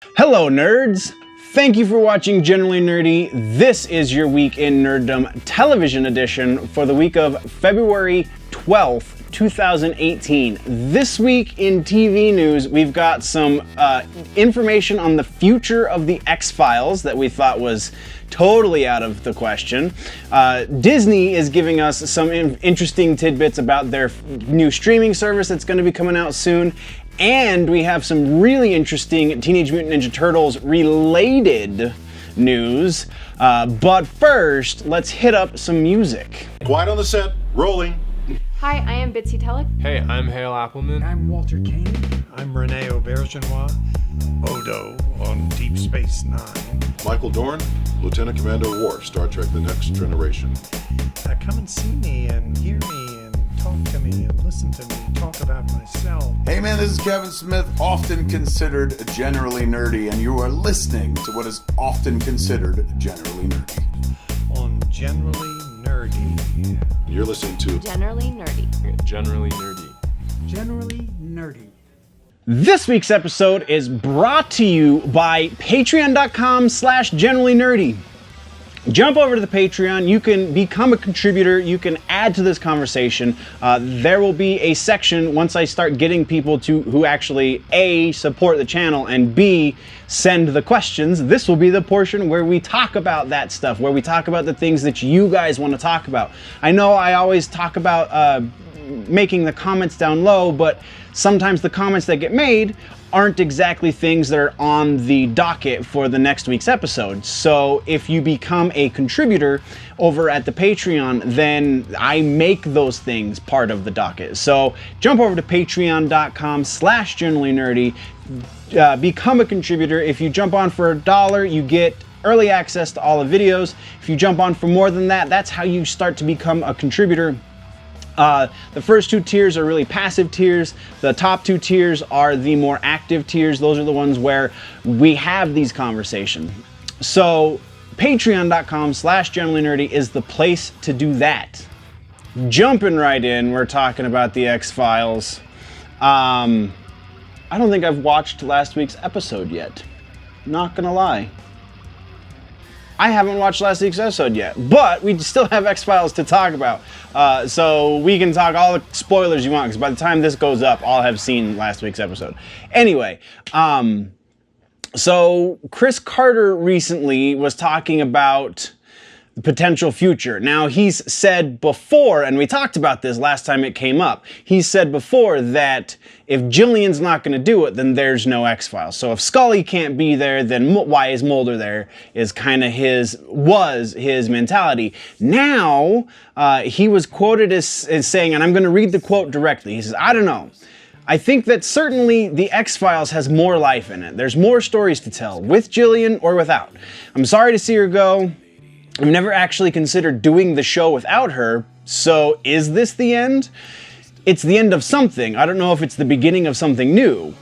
Hello, nerds! Thank you for watching Generally Nerdy. This is your Week in Nerddom television edition for the week of February 12th, 2018. This week in TV news, we've got some information on the future of the X-Files that we thought was totally out of the question. Disney is giving us some interesting tidbits about their new streaming service that's going to be coming out soon. And we have some really interesting Teenage Mutant Ninja Turtles related news. But first, let's hit up some music. Quiet on the set, rolling. Hi, I am Bitsy Telek. Hey, I'm Hale Appleman. I'm Walter Kane. I'm Rene Aubergenois. Odo on Deep Space Nine. Michael Dorn, Lieutenant Commander Worf, Star Trek The Next Generation. Come and see me and hear me and talk to me and listen to me talk about myself. Hey man, this is Kevin Smith, often considered generally nerdy, and you are listening to what is often considered generally nerdy. On Generally Nerdy. You're listening to Generally Nerdy. Generally Nerdy. Generally nerdy. This week's episode is brought to you by patreon.com/generallynerdy. Jump over to the Patreon, you can become a contributor, you can add to this conversation. There will be a section once I start getting people who actually A, support the channel, and B, send the questions. This will be the portion where we talk about that stuff, where we talk about the things that you guys want to talk about. I know I always talk about making the comments down low, but sometimes the comments that get made aren't exactly things that are on the docket for the next week's episode. So if you become a contributor over at the Patreon, then I make those things part of the docket. So jump over to patreon.com/generallynerdy, become a contributor. If you jump on for $1, you get early access to all the videos. If you jump on for more than that, that's how you start to become a contributor. The first two tiers are really passive tiers. The top two tiers are the more active tiers. Those are the ones where we have these conversations. So patreon.com/generallynerdy is the place to do that. Jumping right in, we're talking about the X-Files. I don't think I've watched last week's episode yet. Not gonna lie. I haven't watched last week's episode yet, but we still have X-Files to talk about. So we can talk all the spoilers you want, because by the time this goes up, I'll have seen last week's episode. Anyway, so Chris Carter recently was talking about the potential future. Now, he's said before, and we talked about this last time it came up, he said before that if Jillian's not going to do it, then there's no X-Files. So if Skully can't be there, then why is Mulder there, is kind of was his mentality. Now, he was quoted as saying, and I'm going to read the quote directly, he says, "I don't know. I think that certainly the X-Files has more life in it. There's more stories to tell, with Jillian or without. I'm sorry to see her go. I've never actually considered doing the show without her, so is this the end? It's the end of something. I don't know if it's the beginning of something new.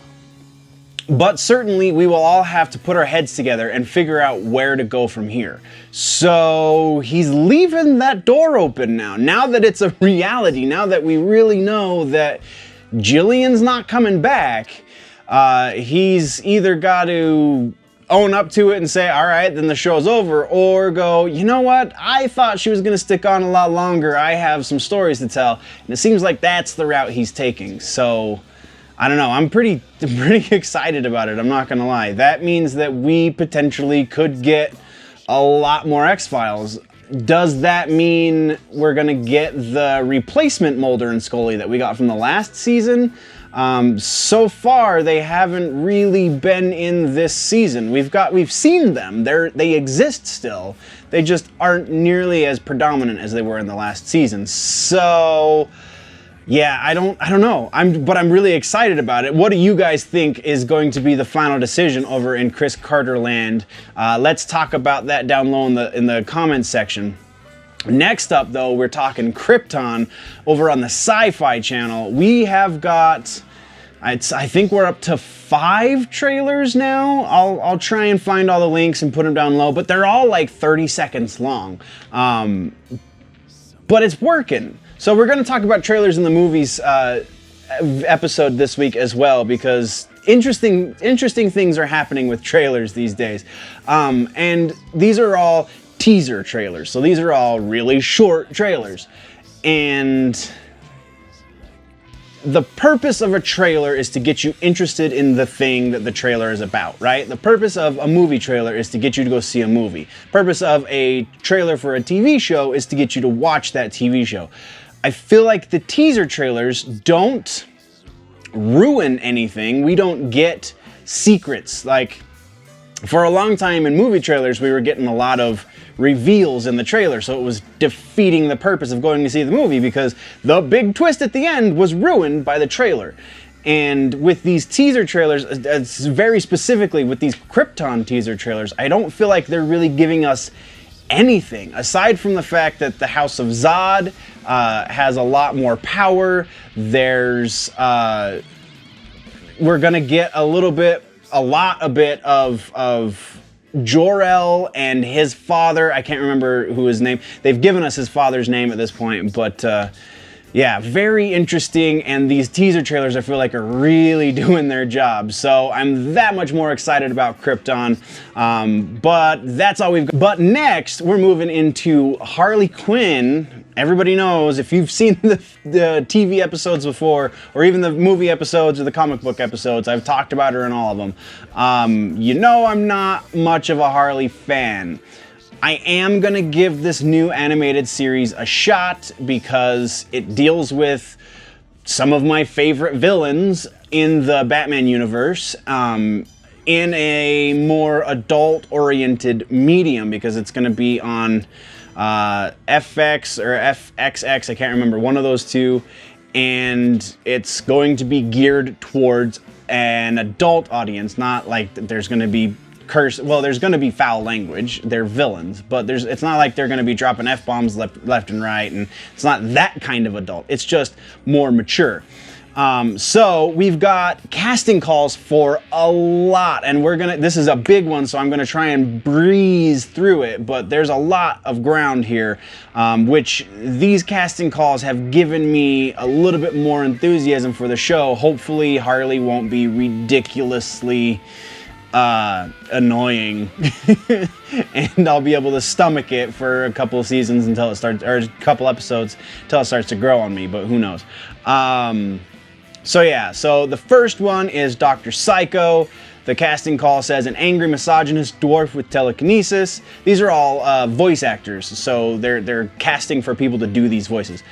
But certainly we will all have to put our heads together and figure out where to go from here." So he's leaving that door open now. Now that it's a reality, now that we really know that Jillian's not coming back, he's either got to own up to it and say, all right, then the show's over, or go, you know what, I thought she was going to stick on a lot longer, I have some stories to tell, and it seems like that's the route he's taking. So I don't know, I'm pretty excited about it, I'm not going to lie. That means that we potentially could get a lot more X-Files. Does that mean we're going to get the replacement Mulder and Scully that we got from the last season? So far, they haven't really been in this season. We've seen them. They exist still. They just aren't nearly as predominant as they were in the last season. So, yeah, I don't know. But I'm really excited about it. What do you guys think is going to be the final decision over in Chris Carter land? Let's talk about that down low in the comments section. Next up, though, we're talking Krypton over on the Sci-Fi Channel. We have got, I think we're up to 5 trailers now. I'll try and find all the links and put them down low, but they're all like 30 seconds long. But it's working. So we're going to talk about trailers in the movies episode this week as well, because interesting things are happening with trailers these days. And these are all teaser trailers. So these are all really short trailers. And the purpose of a trailer is to get you interested in the thing that the trailer is about, right? The purpose of a movie trailer is to get you to go see a movie. Purpose of a trailer for a TV show is to get you to watch that TV show. I feel like the teaser trailers don't ruin anything. We don't get secrets. Like, for a long time in movie trailers, we were getting a lot of reveals in the trailer, so it was defeating the purpose of going to see the movie because the big twist at the end was ruined by the trailer. And with these teaser trailers, very specifically with these Krypton teaser trailers, I don't feel like they're really giving us anything aside from the fact that the House of Zod has a lot more power. We're gonna get a bit of jor-el and his father. I can't remember who his name. They've given us his father's name at this point, but yeah, very interesting. And these teaser trailers, I feel like, are really doing their job. So I'm that much more excited about Krypton. But that's all we've got. But next, we're moving into Harley Quinn. Everybody knows, if you've seen the TV episodes before, or even the movie episodes or the comic book episodes, I've talked about her in all of them. You know I'm not much of a Harley fan. I am gonna give this new animated series a shot because it deals with some of my favorite villains in the Batman universe in a more adult-oriented medium, because it's gonna be on FX or FXX, I can't remember, one of those two, and it's going to be geared towards an adult audience, not like there's going to be there's going to be foul language. They're villains, but it's not like they're going to be dropping F-bombs left and right, and it's not that kind of adult. It's just more mature. So we've got casting calls for a lot, and this is a big one, so I'm gonna try and breeze through it, but there's a lot of ground here, which these casting calls have given me a little bit more enthusiasm for the show. Hopefully Harley won't be ridiculously annoying and I'll be able to stomach it for a couple of seasons until it starts, or a couple episodes until it starts to grow on me, but who knows. So yeah, so the first one is Dr. Psycho. The casting call says an angry misogynist dwarf with telekinesis. These are all voice actors, so they're casting for people to do these voices.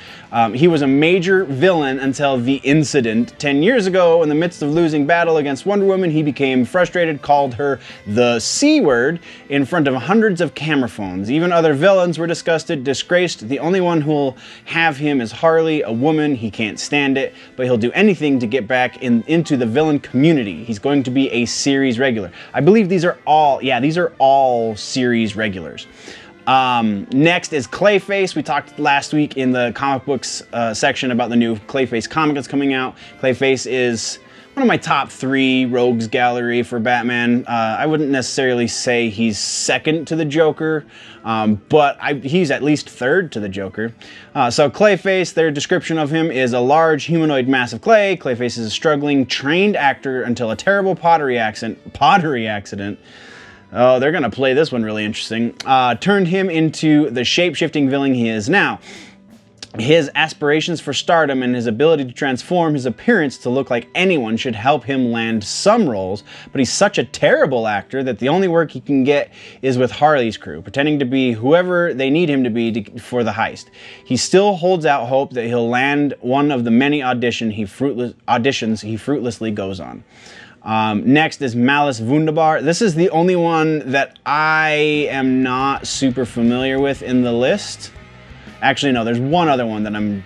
He was a major villain until the incident 10 years ago. In the midst of losing battle against Wonder Woman, he became frustrated, called her the C word in front of hundreds of camera phones. Even other villains were disgusted, disgraced. The only one who'll have him is Harley, a woman. He can't stand it, but he'll do anything to get back into the villain community. He's going to be a series regular. I believe these are all series regulars. Next is Clayface. We talked last week in the comic books section about the new Clayface comic that's coming out. Clayface is one of my top 3 rogues gallery for Batman. I wouldn't necessarily say he's second to the Joker, but he's at least third to the Joker. So Clayface, their description of him is a large humanoid mass of clay. Clayface is a struggling, trained actor until a terrible pottery accident. Oh, they're gonna play this one really interesting. Turned him into the shape-shifting villain he is now. His aspirations for stardom and his ability to transform his appearance to look like anyone should help him land some roles, but he's such a terrible actor that the only work he can get is with Harley's crew, pretending to be whoever they need him to be for the heist. He still holds out hope that he'll land one of the many auditions he fruitlessly goes on. Next is Malice Wunderbar. This is the only one that I am not super familiar with in the list. Actually, no, there's one other one that I'm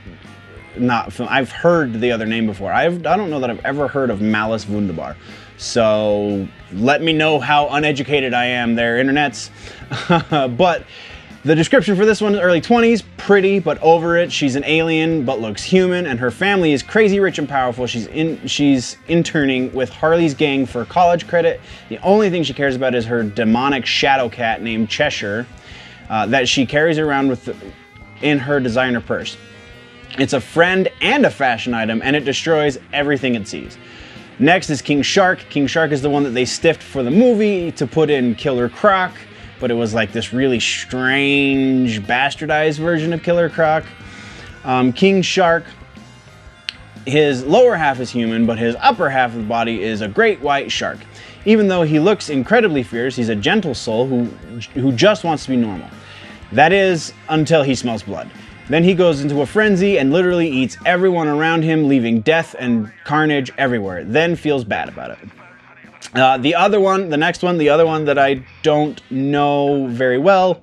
not, I've heard the other name before. I don't know that I've ever heard of Malice Wunderbar. So let me know how uneducated I am there, internets. But the description for this one is early 20s, pretty but over it. She's an alien but looks human, and her family is crazy rich and powerful. She's interning with Harley's gang for college credit. The only thing she cares about is her demonic shadow cat named Cheshire that she carries around in her designer purse. It's a friend and a fashion item, and it destroys everything it sees. Next is King Shark. King Shark is the one that they stiffed for the movie to put in Killer Croc, but it was like this really strange, bastardized version of Killer Croc. King Shark, his lower half is human, but his upper half of the body is a great white shark. Even though he looks incredibly fierce, he's a gentle soul who just wants to be normal. That is, until he smells blood. Then he goes into a frenzy and literally eats everyone around him, leaving death and carnage everywhere, then feels bad about it. The other one that I don't know very well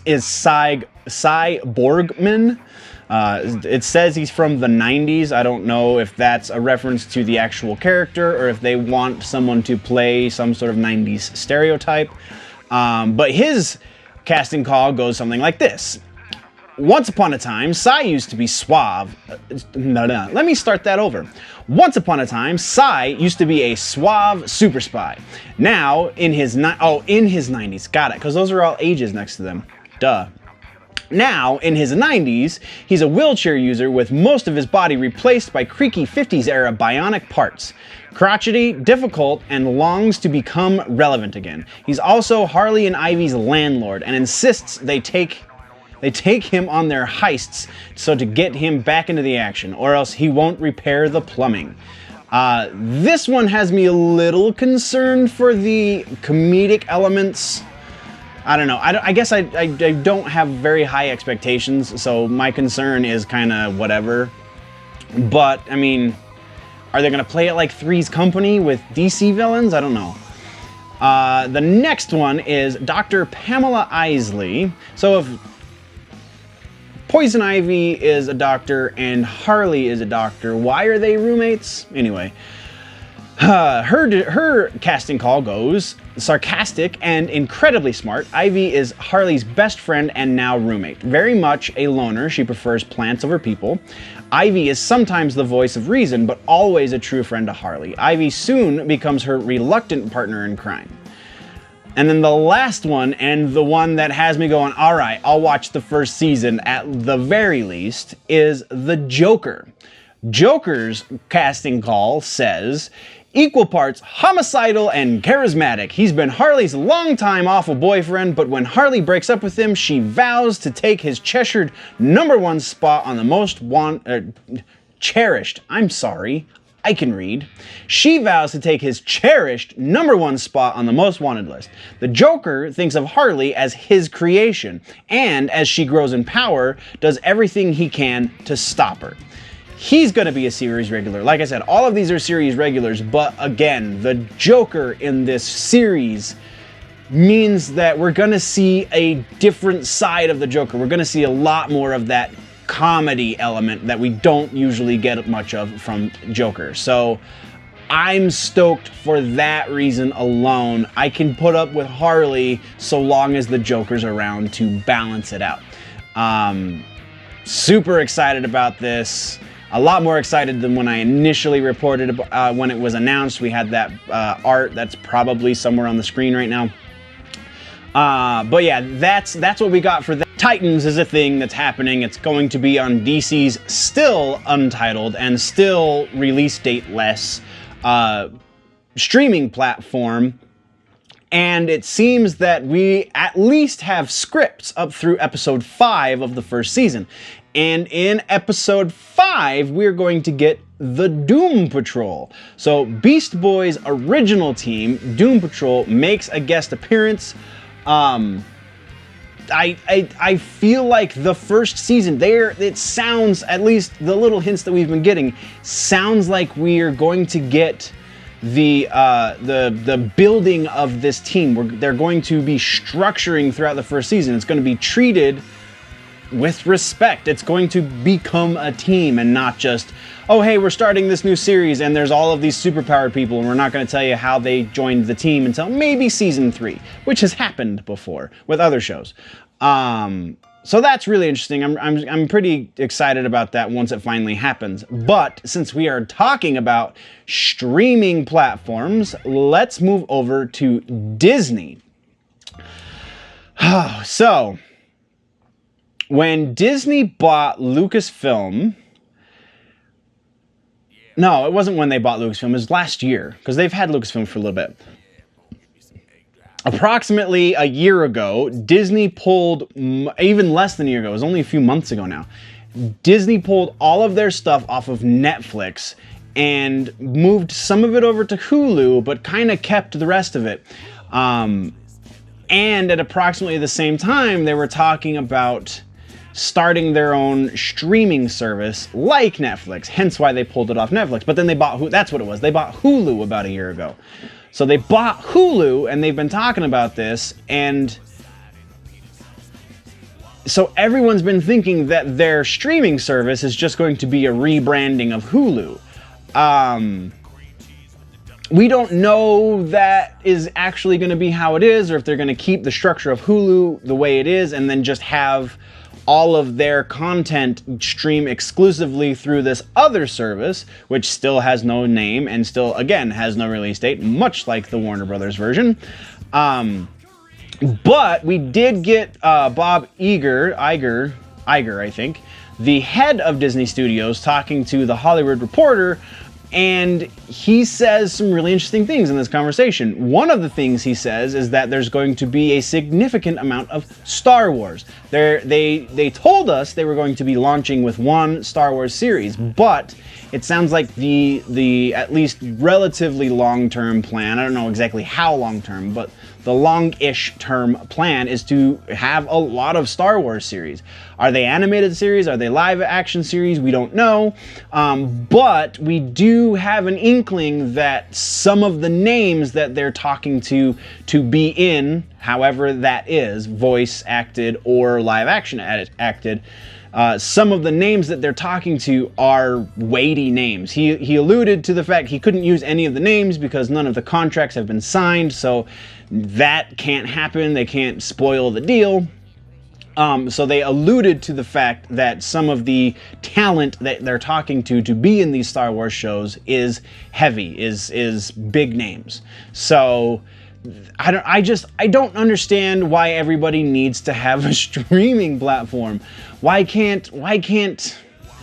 is Cyborgman. It says he's from the 90s. I don't know if that's a reference to the actual character or if they want someone to play some sort of 90s stereotype. But his casting call goes something like this. Once upon a time, Sai used to be suave. Let me start that over. Once upon a time, Sai used to be a suave super spy. Now, in his 90s, got it, because those are all ages next to them. Duh. Now, in his 90s, he's a wheelchair user with most of his body replaced by creaky 50s era bionic parts. Crotchety, difficult, and longs to become relevant again. He's also Harley and Ivy's landlord and insists they take him on their heists so to get him back into the action, or else he won't repair the plumbing. This one has me a little concerned for the comedic elements. I don't know. I guess I don't have very high expectations, so my concern is kind of whatever. But, I mean, are they going to play it like Three's Company with DC villains? I don't know. The next one is Dr. Pamela Isley. So if Poison Ivy is a doctor and Harley is a doctor, why are they roommates? Anyway, her casting call goes sarcastic and incredibly smart. Ivy is Harley's best friend and now roommate. Very much a loner, she prefers plants over people. Ivy is sometimes the voice of reason, but always a true friend to Harley. Ivy soon becomes her reluctant partner in crime. And then the last one, and the one that has me going, all right, I'll watch the first season at the very least, is the Joker. Joker's casting call says, equal parts homicidal and charismatic. He's been Harley's longtime awful boyfriend, but when Harley breaks up with him, she vows to take his cherished #1 spot on the most cherished. I'm sorry. I can read. She vows to take his cherished #1 spot on the most wanted list. The Joker thinks of Harley as his creation, and as she grows in power, does everything he can to stop her. He's going to be a series regular. Like I said, all of these are series regulars, but again, the Joker in this series means that we're going to see a different side of the Joker. We're going to see a lot more of that comedy element that we don't usually get much of from Joker. So I'm stoked for that reason alone. I can put up with Harley so long as the Joker's around to balance it out. Super excited about this. A lot more excited than when I initially reported when it was announced. We had that art that's probably somewhere on the screen right now. But yeah, that's what we got for that. Titans is a thing that's happening. It's going to be on DC's still untitled and still release date-less streaming platform. And it seems that we at least have scripts up through episode 5 of the first season. And in episode 5, we're going to get the Doom Patrol. So Beast Boy's original team, Doom Patrol, makes a guest appearance. I feel like the first season it sounds, at least the little hints that we've been getting, sounds like we are going to get the building of this team. They're going to be structuring throughout the first season. It's going to be treated with respect. It's going to become a team and not just, oh hey, we're starting this new series and there's all of these superpowered people and we're not going to tell you how they joined the team until maybe season 3, which has happened before with other shows. So that's really interesting. I'm pretty excited about that once it finally happens. But since we are talking about streaming platforms, let's move over to Disney. So when Disney bought Lucasfilm, No, it wasn't when they bought Lucasfilm. It was last year, because they've had Lucasfilm for a little bit. Approximately a year ago, Disney pulled, even less than a year ago, it was only a few months ago now, Disney pulled all of their stuff off of Netflix and moved some of it over to Hulu, but kind of kept the rest of it. And at approximately the same time, they were talking about starting their own streaming service like Netflix, hence why they pulled it off Netflix. But then they bought, that's what it was, they bought Hulu about a year ago. So they bought Hulu, and they've been talking about this, and so everyone's been thinking that their streaming service is just going to be a rebranding of Hulu. We don't know that is actually going to be how it is, or if they're going to keep the structure of Hulu the way it is, and then just have all of their content stream exclusively through this other service, which still has no name and still, again, has no release date, much like the Warner Brothers version. But we did get Bob Iger, I think, the head of Disney Studios, talking to The Hollywood Reporter, and he says some really interesting things in this conversation. One of the things he says is that there's going to be a significant amount of Star Wars. They told us they were going to be launching with one Star Wars series, but it sounds like the at least relatively long-term plan, I don't know exactly how long-term, but the long-ish term plan is to have a lot of Star Wars series. Are they animated series? Are they live action series? We don't know. But we do have an inkling that some of the names that they're talking to be in, however that is, voice acted or live action acted, some of the names that they're talking to are weighty names. He alluded to the fact he couldn't use any of the names because none of the contracts have been signed, so that can't happen. They can't spoil the deal. So they alluded to the fact that some of the talent that they're talking to be in these Star Wars shows is heavy, is big names. So I don't understand why everybody needs to have a streaming platform. Why can't?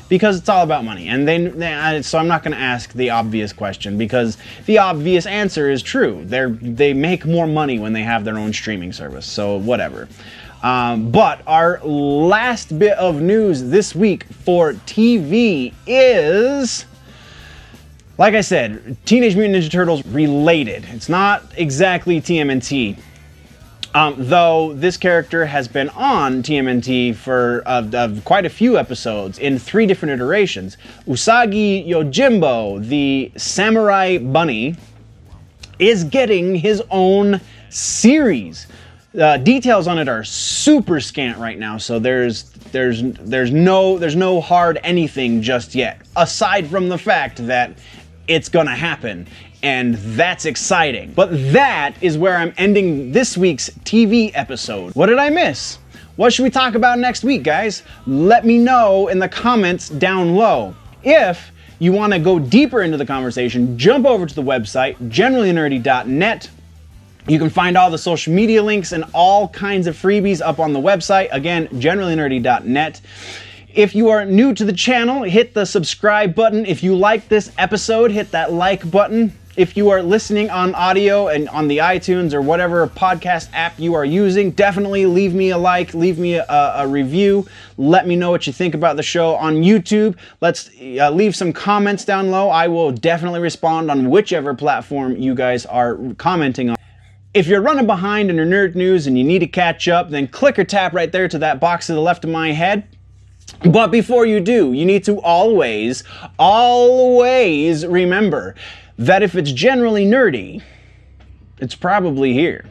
Because it's all about money, and so I'm not going to ask the obvious question, because the obvious answer is true. They make more money when they have their own streaming service, so whatever. But our last bit of news this week for TV is, like I said, Teenage Mutant Ninja Turtles related. It's not exactly TMNT. Though this character has been on TMNT for quite a few episodes in 3 different iterations. Usagi Yojimbo, the samurai bunny, is getting his own series. Details on it are super scant right now, so there's no hard anything just yet, aside from the fact that it's gonna happen. And that's exciting. But that is where I'm ending this week's TV episode. What did I miss? What should we talk about next week, guys? Let me know in the comments down low. If you want to go deeper into the conversation, jump over to the website, generallynerdy.net. You can find all the social media links and all kinds of freebies up on the website. Again, generallynerdy.net. If you are new to the channel, hit the subscribe button. If you like this episode, hit that like button. If you are listening on audio and on the iTunes or whatever podcast app you are using, definitely leave me a like, leave me a review. Let me know what you think about the show on YouTube. Let's leave some comments down low. I will definitely respond on whichever platform you guys are commenting on. If you're running behind in your nerd news and you need to catch up, then click or tap right there to that box to the left of my head. But before you do, you need to always remember that if it's generally nerdy, it's probably here.